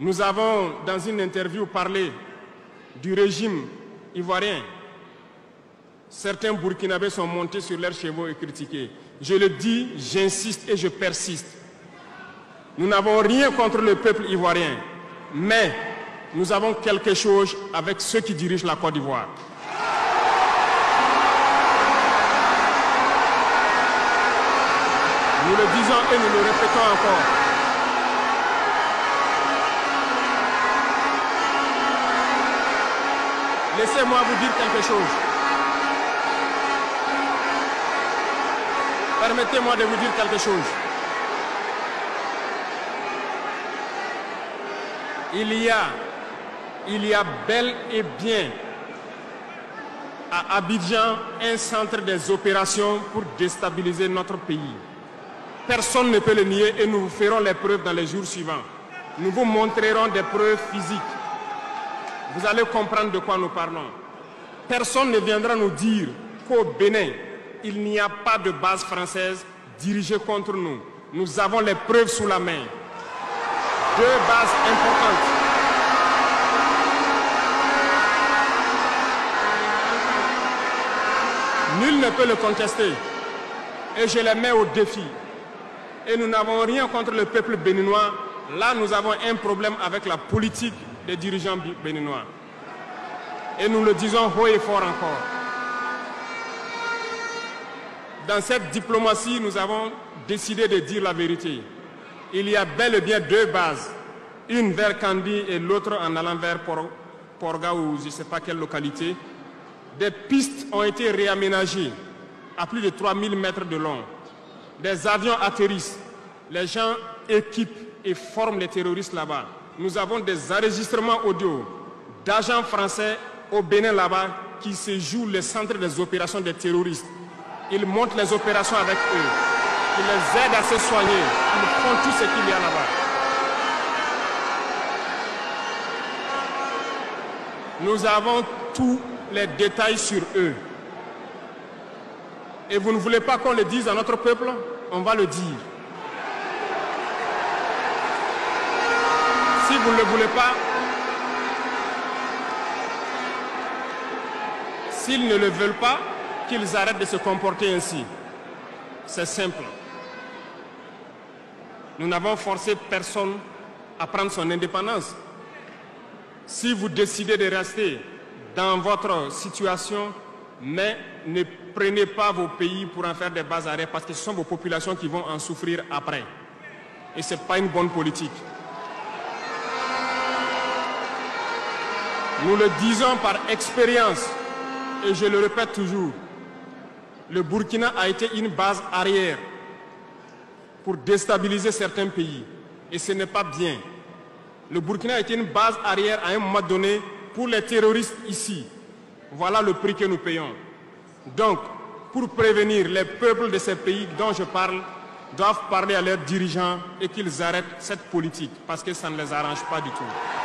Nous avons, dans une interview, parlé du régime ivoirien. Certains Burkinabés sont montés sur leurs chevaux et critiqués. Je le dis, j'insiste et je persiste. Nous n'avons rien contre le peuple ivoirien, mais nous avons quelque chose avec ceux qui dirigent la Côte d'Ivoire. Nous le disons et nous le répétons encore. Laissez-moi vous dire quelque chose. Permettez-moi de vous dire quelque chose. Il y a bel et bien à Abidjan un centre des opérations pour déstabiliser notre pays. Personne ne peut le nier et nous vous ferons les preuves dans les jours suivants. Nous vous montrerons des preuves physiques. Vous allez comprendre de quoi nous parlons. Personne ne viendra nous dire qu'au Bénin, il n'y a pas de base française dirigée contre nous. Nous avons les preuves sous la main. 2 bases importantes. Nul ne peut le contester. Et je les mets au défi. Et nous n'avons rien contre le peuple béninois. Là, nous avons un problème avec la politique des dirigeants béninois. Et nous le disons haut et fort encore. Dans cette diplomatie, nous avons décidé de dire la vérité. Il y a bel et bien 2 bases, une vers Kandi et l'autre en allant vers Porga ou je ne sais pas quelle localité. Des pistes ont été réaménagées à plus de 3000 mètres de long. Des avions atterrissent, les gens équipent et forment les terroristes là-bas. Nous avons des enregistrements audio d'agents français au Bénin là-bas qui se jouent les centres des opérations des terroristes. Ils montent les opérations avec eux. Ils les aident à se soigner. Ils font tout ce qu'il y a là-bas. Nous avons tous les détails sur eux. Et vous ne voulez pas qu'on le dise à notre peuple? On va le dire. Si vous ne le voulez pas, s'ils ne le veulent pas, qu'ils arrêtent de se comporter ainsi. C'est simple. Nous n'avons forcé personne à prendre son indépendance. Si vous décidez de rester dans votre situation, mais ne prenez pas vos pays pour en faire des bases arrêts parce que ce sont vos populations qui vont en souffrir après. Et ce n'est pas une bonne politique. Nous le disons par expérience, et je le répète toujours, le Burkina a été une base arrière pour déstabiliser certains pays. Et ce n'est pas bien. Le Burkina a été une base arrière à un moment donné pour les terroristes ici. Voilà le prix que nous payons. Donc, pour prévenir les peuples de ces pays dont je parle, doivent parler à leurs dirigeants et qu'ils arrêtent cette politique parce que ça ne les arrange pas du tout.